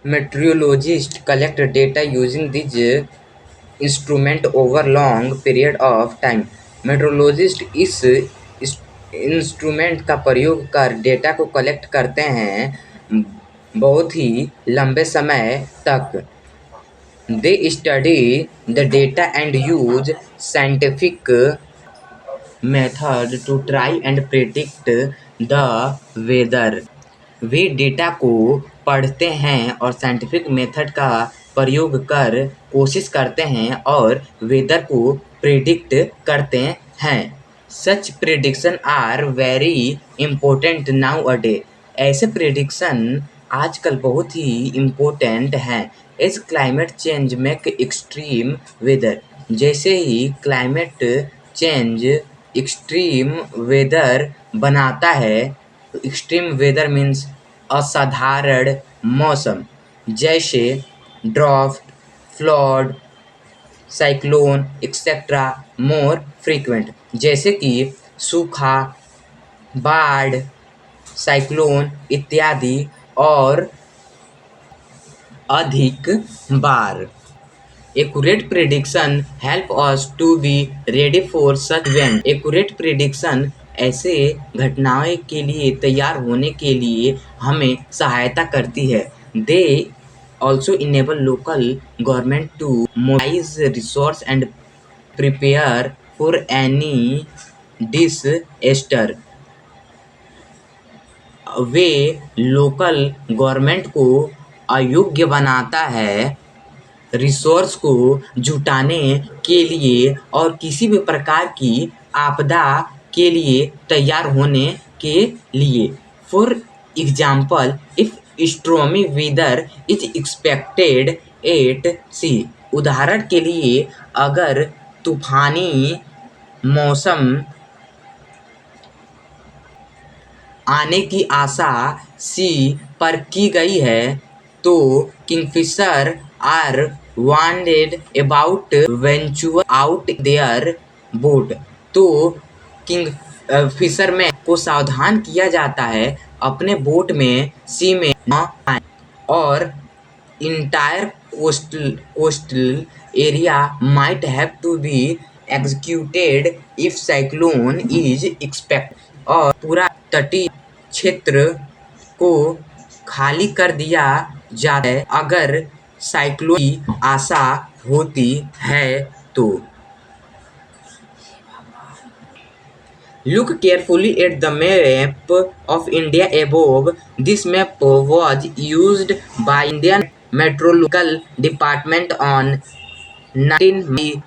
Meteorologists collect data using these instruments over long period of time. Metrologist इस instrument का प्रयोग कर data को कलेक्ट करते हैं बहुत ही लंबे समय तक. They study the data and use scientific method to try and predict the weather. Way data को पढ़ते हैं और साइंटिफिक मेथड का प्रयोग कर कोशिश करते हैं और वेदर को प्रिडिक्ट करते हैं. Such prediction are very important now a day. ऐसे प्रिडिक्शन आजकल बहुत ही इम्पोर्टेंट हैं. As climate change make extreme weather. जैसे ही क्लाइमेट चेंज एक्सट्रीम वेदर बनाता है. एक्सट्रीम वेदर मीन्स असाधारण मौसम, जैसे drought, flood, cyclone etcetera more frequent. जैसे कि सूखा, बाढ़, साइक्लोन इत्यादि और अधिक बार. Accurate prediction help us to be ready for such event. Accurate prediction ऐसे घटनाओं के लिए तैयार होने के लिए हमें सहायता करती है. They also enable local government to mobilise resource and prepare for any disaster. वे लोकल गवर्नमेंट को अयोग्य बनाता है रिसोर्स को जुटाने के लिए और किसी भी प्रकार की आपदा के लिए तैयार होने के लिए. For example, if stormy weather is expected at sea. उदाहरण के लिए, अगर तूफानी मौसम आने की आशा सी पर की गई है, तो kingfisher are warned about venture out their boat. तो किंगफिशरमैन को सावधान किया जाता है अपने बोट में सी में न आए. और entire coastal area might have to be executed if cyclone is expected. और पूरा तटीय क्षेत्र को खाली कर दिया जाता है अगर साइक्लोन की आशा होती है तो. Look carefully at the map of India above. This map was used by Indian Meteorological Department on 19 May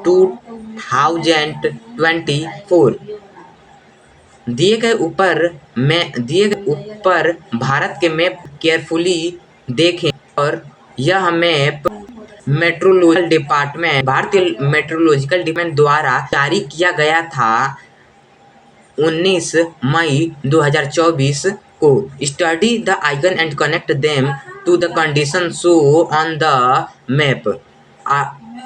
2024. दिए गए ऊपर भारत के मैप केयरफुली देखें. और यह मैप भारतीय मेट्रोलॉजिकल डिपार्टमेंट द्वारा जारी किया गया था 19 मई 2024 को. Study the icon and connect them to the condition show on the map.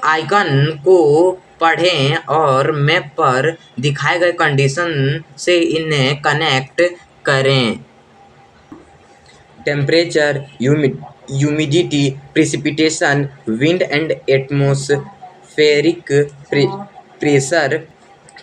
Icon को पढ़ें और मैप पर दिखाए गए कंडीशन से इन्हें कनेक्ट करें. Temperature, humidity, precipitation, wind and atmospheric pressure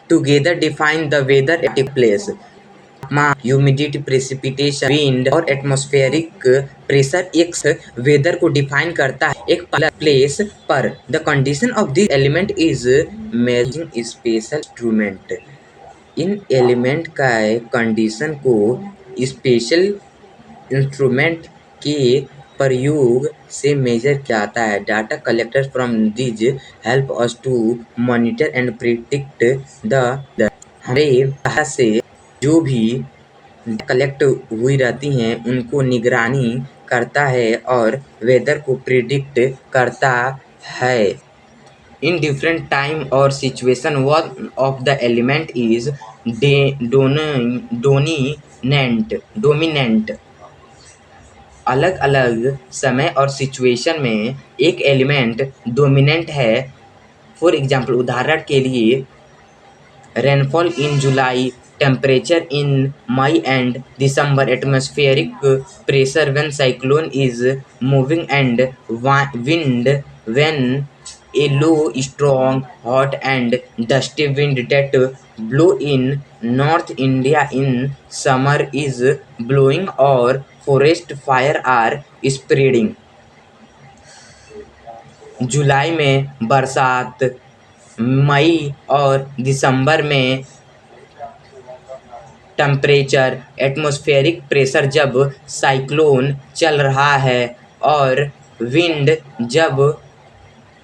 together define the weather at a place. तापमान, ह्यूमिडिटी, प्रेसिपिटेशन, विंड और एटमॉस्फेरिक प्रेशर एक वेदर को डिफाइन करता है एक प्लेस पर. The condition of this element is measuring special instrument. इन element का कंडीशन को स्पेशल इंस्ट्रूमेंट के प्रयोग से मेजर किया जाता है. Data collected from this help us to monitor and predict the. हमारे डाटा से जो भी कलेक्ट हुई रहती हैं उनको निगरानी करता है और वेदर को प्रिडिक्ट करता है. इन डिफरेंट टाइम और situation one of the element is dominant. अलग अलग समय और सिचुएशन में एक एलिमेंट डोमिनेंट है. फॉर एग्जाम्पल, उदाहरण के लिए rainfall in July temperature in May and December, atmospheric pressure when cyclone is moving, and wind when a low, strong, hot and dusty wind that blow in North India in summer is blowing or forest fire are spreading. जुलाई में बरसात, मई और दिसंबर में temperature, atmospheric pressure जब cyclone चल रहा है और wind जब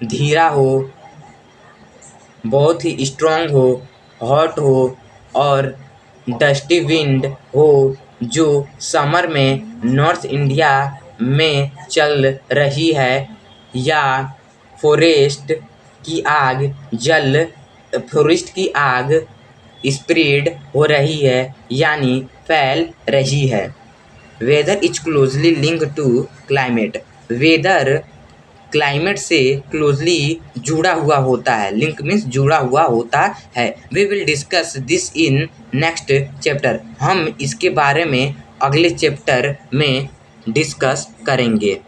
धीरा हो, बहुत ही स्ट्रांग हो, हॉट हो और डस्टी विंड हो, जो समर में नॉर्थ इंडिया में चल रही है, या फॉरेस्ट की आग फॉरेस्ट की आग स्प्रेड हो रही है यानी फैल रही है। Weather is closely link to climate. Weather climate से क्लोजली जुड़ा हुआ होता है। लिंक मीन्स जुड़ा हुआ होता है। We will discuss this in next chapter. हम इसके बारे में अगले चैप्टर में डिस्कस करेंगे।